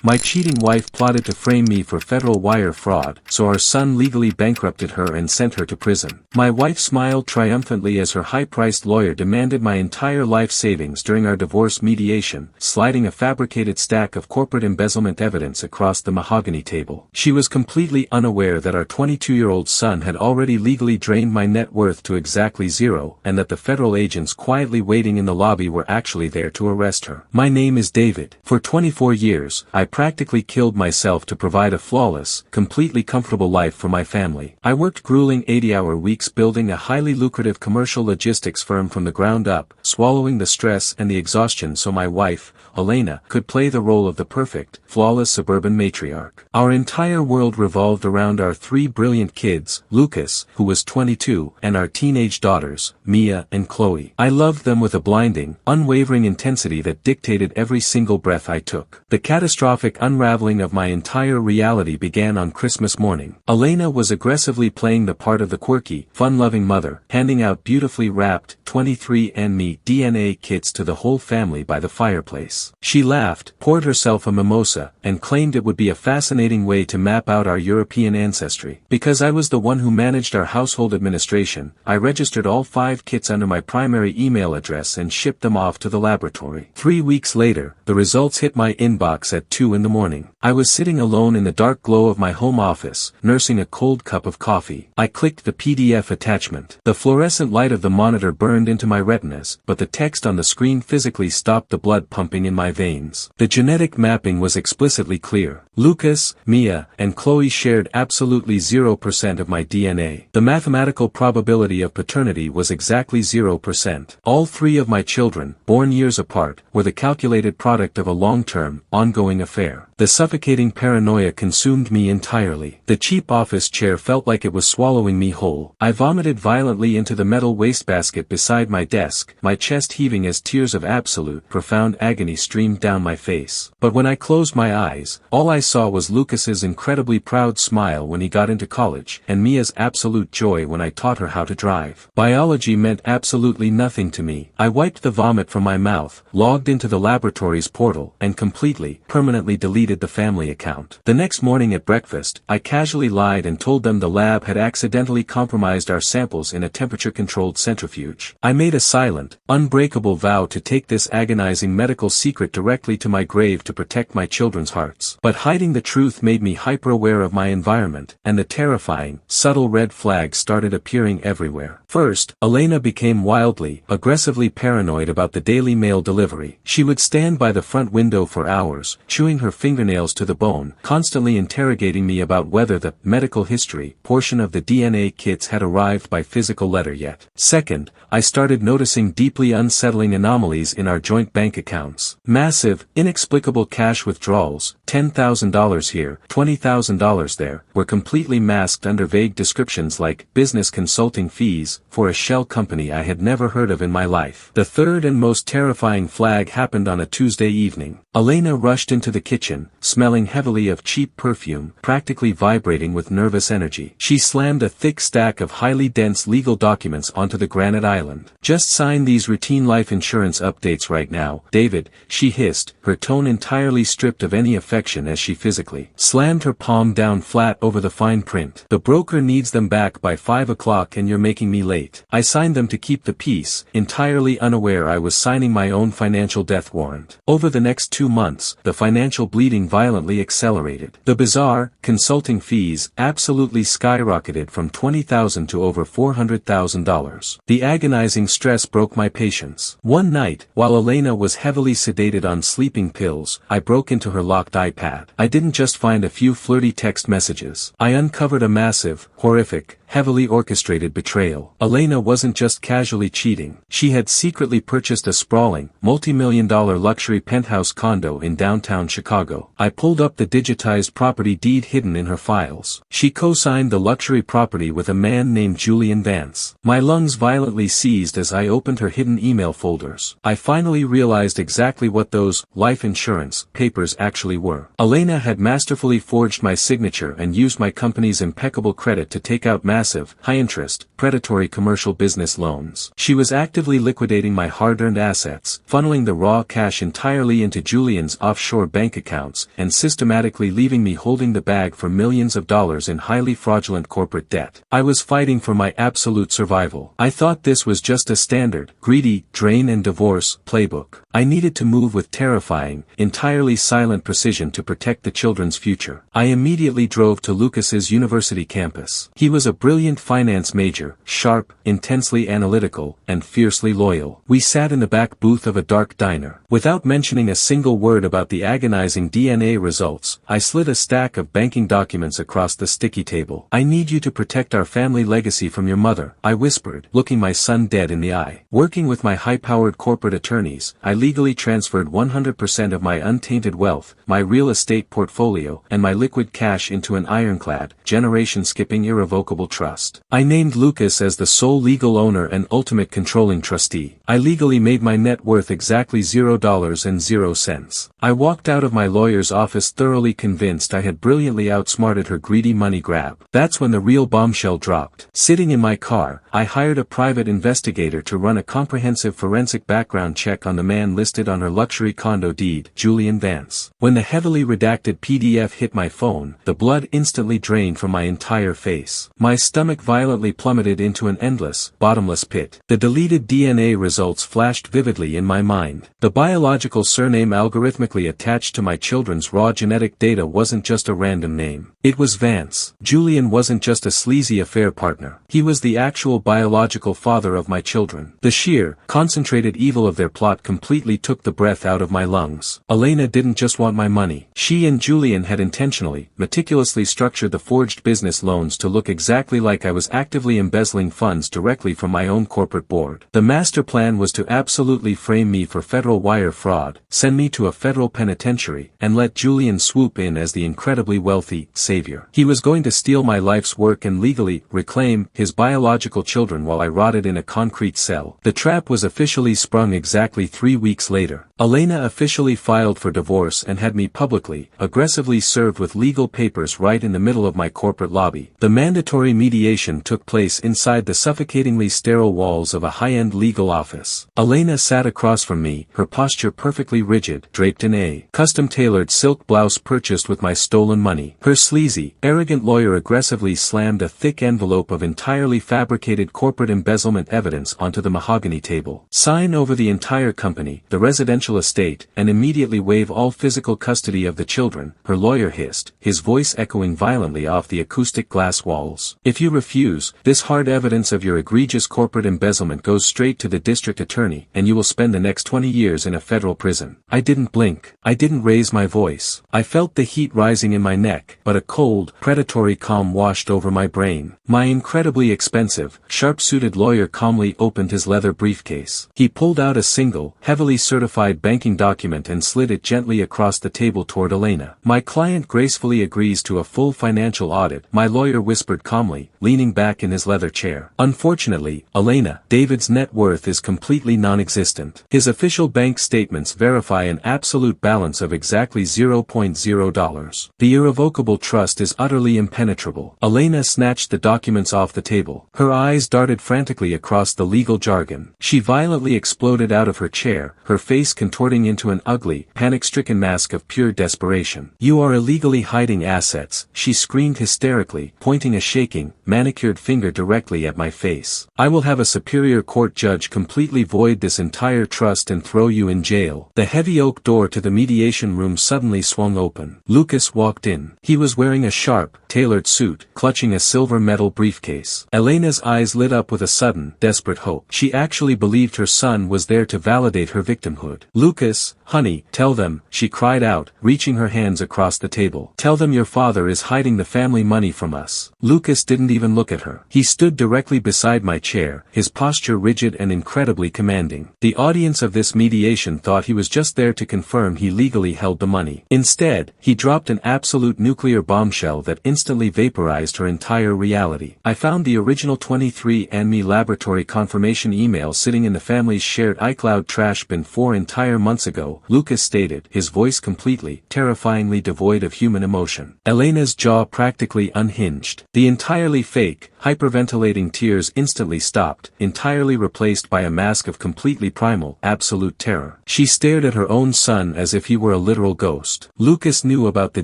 My cheating wife plotted to frame me for federal wire fraud, so our son legally bankrupted her and sent her to prison. My wife smiled triumphantly as her high-priced lawyer demanded my entire life savings during our divorce mediation, sliding a fabricated stack of corporate embezzlement evidence across the mahogany table. She was completely unaware that our 22-year-old son had already legally drained my net worth to exactly zero, and that the federal agents quietly waiting in the lobby were actually there to arrest her. My name is David. For 24 years, I practically killed myself to provide a flawless, completely comfortable life for my family. I worked grueling 80-hour weeks building a highly lucrative commercial logistics firm from the ground up, swallowing the stress and the exhaustion so my wife, Elena, could play the role of the perfect, flawless suburban matriarch. Our entire world revolved around our three brilliant kids, Lucas, who was 22, and our teenage daughters, Mia and Chloe. I loved them with a blinding, unwavering intensity that dictated every single breath I took. The catastrophic unraveling of my entire reality began on Christmas morning. Elena was aggressively playing the part of the quirky, fun-loving mother, handing out beautifully wrapped 23andMe DNA kits to the whole family by the fireplace. She laughed, poured herself a mimosa, and claimed it would be a fascinating way to map out our European ancestry. Because I was the one who managed our household administration, I registered all 5 kits under my primary email address and shipped them off to the laboratory. 3 weeks later, the results hit my inbox at 2 in the morning. I was sitting alone in the dark glow of my home office, nursing a cold cup of coffee. I clicked the PDF attachment. The fluorescent light of the monitor burned into my retinas, but the text on the screen physically stopped the blood pumping in my veins. The genetic mapping was explicitly clear. Lucas, Mia, and Chloe shared absolutely 0% of my DNA. The mathematical probability of paternity was exactly 0%. All 3 of my children, born years apart, were the calculated product of a long-term, ongoing affair. The suffocating paranoia consumed me entirely. The cheap office chair felt like it was swallowing me whole. I vomited violently into the metal wastebasket beside my desk, my chest heaving as tears of absolute, profound agony streamed down my face. But when I closed my eyes, all I saw was Lucas's incredibly proud smile when he got into college, and Mia's absolute joy when I taught her how to drive. Biology meant absolutely nothing to me. I wiped the vomit from my mouth, logged into the laboratory's portal, and permanently deleted the family account. The next morning at breakfast, I casually lied and told them the lab had accidentally compromised our samples in a temperature-controlled centrifuge. I made a silent, unbreakable vow to take this agonizing medical secret directly to my grave to protect my children's hearts. But hiding the truth made me hyper-aware of my environment, and the terrifying, subtle red flags started appearing everywhere. First, Elena became wildly, aggressively paranoid about the Daily Mail delivery. She would stand by the front window for hours, chewing her fingernails to the bone, constantly interrogating me about whether the medical history portion of the DNA kits had arrived by physical letter yet. Second, I started noticing deeply unsettling anomalies in our joint bank accounts. Massive, inexplicable cash withdrawals, $10,000 here, $20,000 there, were completely masked under vague descriptions like business consulting fees for a shell company I had never heard of in my life. The third and most terrifying flag happened on a Tuesday evening. Elena rushed into the kitchen, smelling heavily of cheap perfume, practically vibrating with nervous energy. She slammed a thick stack of highly dense legal documents onto the granite island. "Just sign these routine life insurance updates right now, David," she hissed, her tone entirely stripped of any affection as she physically slammed her palm down flat over the fine print. "The broker needs them back by 5 o'clock and you're making me late." I signed them to keep the peace, entirely unaware I was signing my own financial death warrant. Over the next 2 months, the financial bleeding violently accelerated. The bizarre, consulting fees absolutely skyrocketed from $20,000 to over $400,000. The agonizing stress broke my patience. One night, while Elena was heavily sedated on sleeping pills, I broke into her locked iPad. I didn't just find a few flirty text messages. I uncovered a massive, horrific, heavily orchestrated betrayal. Elena wasn't just casually cheating. She had secretly purchased a sprawling, multi-million-dollar luxury penthouse condo in downtown Chicago. I pulled up the digitized property deed hidden in her files. She co-signed the luxury property with a man named Julian Vance. My lungs violently seized as I opened her hidden email folders. I finally realized exactly what those life insurance papers actually were. Elena had masterfully forged my signature and used my company's impeccable credit to take out massive, high-interest, predatory commercial business loans. She was actively liquidating my hard-earned assets, funneling the raw cash entirely into Julian's offshore bank accounts, and systematically leaving me holding the bag for millions of dollars in highly fraudulent corporate debt. I was fighting for my absolute survival. I thought this was just a standard, greedy, drain and divorce playbook. I needed to move with terrifying, entirely silent precision to protect the children's future. I immediately drove to Lucas's university campus. He was a brilliant finance major, sharp, intensely analytical, and fiercely loyal. We sat in the back booth of a dark diner. Without mentioning a single word about the agonizing DNA results, I slid a stack of banking documents across the sticky table. "I need you to protect our family legacy from your mother," I whispered, looking my son dead in the eye. Working with my high-powered corporate attorneys, I legally transferred 100% of my untainted wealth, my real estate portfolio, and my liquid cash into an ironclad, generation-skipping irrevocable trust. I named Lucas as the sole legal owner and ultimate controlling trustee. I legally made my net worth exactly $0.00. I walked out of my lawyer's office thoroughly convinced I had brilliantly outsmarted her greedy money grab. That's when the real bombshell dropped. Sitting in my car, I hired a private investigator to run a comprehensive forensic background check on the man listed on her luxury condo deed, Julian Vance. When the heavily redacted PDF hit my phone, the blood instantly drained from my entire face. My stomach violently plummeted into an endless, bottomless pit. The deleted DNA results flashed vividly in my mind. The biological surname algorithmically attached to my children's raw genetic data wasn't just a random name. It was Vance. Julian wasn't just a sleazy affair partner. He was the actual biological father of my children. The sheer, concentrated evil of their plot completely took the breath out of my lungs. Elena didn't just want my money. She and Julian had intentionally, meticulously structured the forged business loans to look exactly like I was actively embezzling funds directly from my own corporate board. The master plan was to absolutely frame me for federal wire fraud, send me to a federal penitentiary, and let Julian swoop in as the incredibly wealthy savior. He was going to steal my life's work and legally reclaim his biological children while I rotted in a concrete cell. The trap was officially sprung exactly 3 weeks later. Elena officially filed for divorce and had me publicly, aggressively served with legal papers right in the middle of my corporate lobby. The mandatory mediation took place inside the suffocatingly sterile walls of a high-end legal office. Elena sat across from me, her posture perfectly rigid, draped in a custom-tailored silk blouse purchased with my stolen money. Her sleazy, arrogant lawyer aggressively slammed a thick envelope of entirely fabricated corporate embezzlement evidence onto the mahogany table. "Sign over the entire company, the residential estate, and immediately waive all physical custody of the children," her lawyer hissed, his voice echoing violently off the acoustic glass walls. "If you refuse, this hard evidence of your egregious corporate embezzlement goes straight to the district attorney, and you will spend the next 20 years in a federal prison." I didn't blink. I didn't raise my voice. I felt the heat rising in my neck, but a cold, predatory calm washed over my brain. My incredibly expensive, sharp-suited lawyer calmly opened his leather briefcase. He pulled out a single, heavily certified banking document and slid it gently across the table toward Elena. "My client gracefully agrees to a full financial audit," my lawyer whispered calmly, leaning back in his leather chair. "Unfortunately, Elena, David's net worth is completely non-existent. His official bank statements verify an absolute balance of exactly $0.0. The irrevocable trust is utterly impenetrable." Elena snatched the documents off the table. Her eyes darted frantically across the legal jargon. She violently exploded out of her chair, her face contorting into an ugly, panic-stricken mask of pure desperation. "You are illegally hiding assets," she screamed hysterically, pointing a shaking, manicured finger directly at my face. "I will have a superior court judge completely void this entire trust and throw you in jail." The heavy oak door to the mediation room suddenly swung open. Lucas walked in. He was wearing a sharp, tailored suit, clutching a silver metal briefcase. Elena's eyes lit up with a sudden, desperate hope. She actually believed her son was there to validate her victimhood. "Lucas, honey, tell them," she cried out, reaching her hands across the table. "Tell them your father is hiding the family money from us." Lucas didn't even look at her. He stood directly beside my chair, his posture rigid and incredibly commanding. The audience of this mediation thought he was just there to confirm he legally held the money. Instead, he dropped an absolute nuclear bombshell that instantly vaporized her entire reality. I found the original 23andMe laboratory confirmation email sitting in the family's shared iCloud trash bin 4 entire months ago, factual, Lucas stated, his voice completely, terrifyingly devoid of human emotion. Elena's jaw practically unhinged. The entirely fake, hyperventilating tears instantly stopped, entirely replaced by a mask of completely primal, absolute terror. She stared at her own son as if he were a literal ghost. Lucas knew about the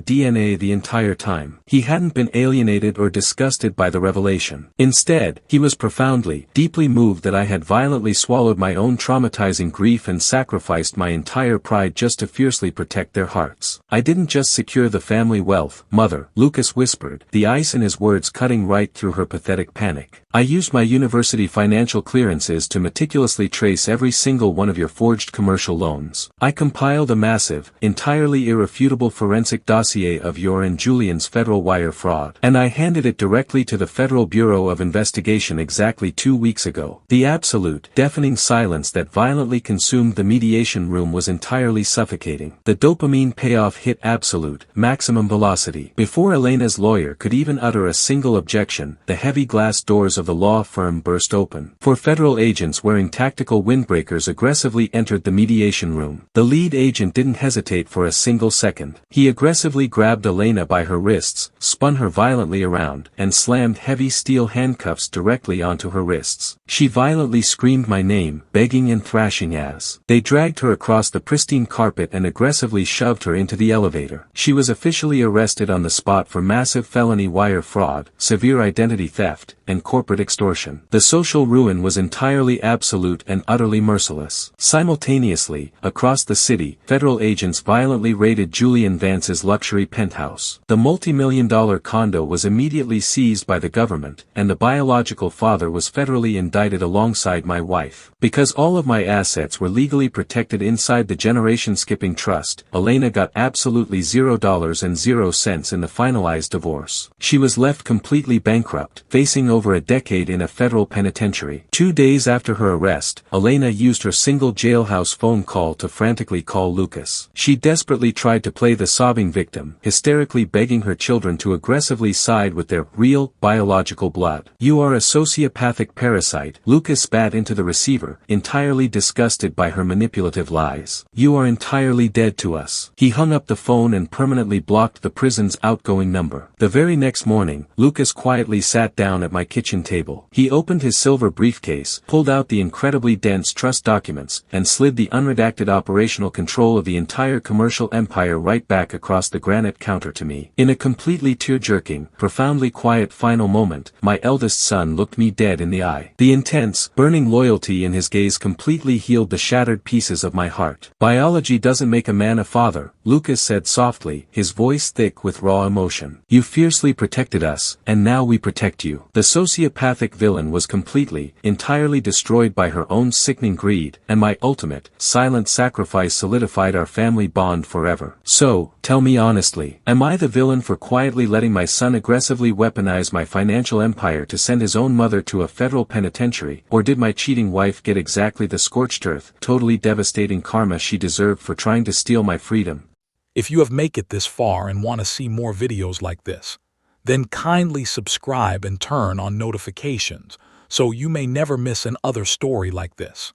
DNA the entire time. He hadn't been alienated or disgusted by the revelation. Instead, he was profoundly, deeply moved that I had violently swallowed my own traumatizing grief and sacrificed my entire pride just to fiercely protect their hearts. I didn't just secure the family wealth, Mother, Lucas whispered, the ice in his words cutting right through her pathetic panic. I used my university financial clearances to meticulously trace every single one of your forged commercial loans. I compiled a massive, entirely irrefutable forensic dossier of your and Julian's federal wire fraud, and I handed it directly to the Federal Bureau of Investigation exactly 2 weeks ago. The absolute, deafening silence that violently consumed the mediation room was entirely suffocating. The dopamine payoff hit absolute, maximum velocity. Before Elena's lawyer could even utter a single objection, the heavy glass doors of the law firm burst open. 4 federal agents wearing tactical windbreakers aggressively entered the mediation room. The lead agent didn't hesitate for a single second. He aggressively grabbed Elena by her wrists, spun her violently around, and slammed heavy steel handcuffs directly onto her wrists. She violently screamed my name, begging and thrashing as they dragged her across the pristine carpet and aggressively shoved her into the elevator. She was officially arrested on the spot for massive felony wire fraud, severe identity theft, and corporate extortion. The social ruin was entirely absolute and utterly merciless. Simultaneously, across the city, federal agents violently raided Julian Vance's luxury penthouse. The multi-million-dollar condo was immediately seized by the government, and the biological father was federally indicted alongside my wife. Because all of my assets were legally protected inside the generation-skipping trust, Elena got absolutely $0 in the finalized divorce. She was left completely bankrupt, facing over a decade in a federal penitentiary. 2 days after her arrest, Elena used her single jailhouse phone call to frantically call Lucas. She desperately tried to play the sobbing victim, hysterically begging her children to aggressively side with their real, biological blood. You are a sociopathic parasite, Lucas spat into the receiver, entirely disgusted by her manipulative lies. You are entirely dead to us. He hung up the phone and permanently blocked the prison's outgoing number. The very next morning, Lucas quietly sat down at my kitchen table. He opened his silver briefcase, pulled out the incredibly dense trust documents, and slid the unredacted operational control of the entire commercial empire right back across the granite counter to me. In a completely tear-jerking, profoundly quiet final moment, my eldest son looked me dead in the eye. The intense, burning loyalty in his gaze completely healed the shattered pieces of my heart. Biology doesn't make a man a father, Lucas said softly, his voice thick with raw emotion. You fiercely protected us, and now we protect you. The sociopathic villain was completely, entirely destroyed by her own sickening greed, and my ultimate, silent sacrifice solidified our family bond forever. So, tell me honestly, am I the villain for quietly letting my son aggressively weaponize my financial empire to send his own mother to a federal penitentiary, or did my cheating wife get exactly the scorched earth, totally devastating karma she deserved for trying to steal my freedom? If you have made it this far and want to see more videos like this, then kindly subscribe and turn on notifications so you may never miss another story like this.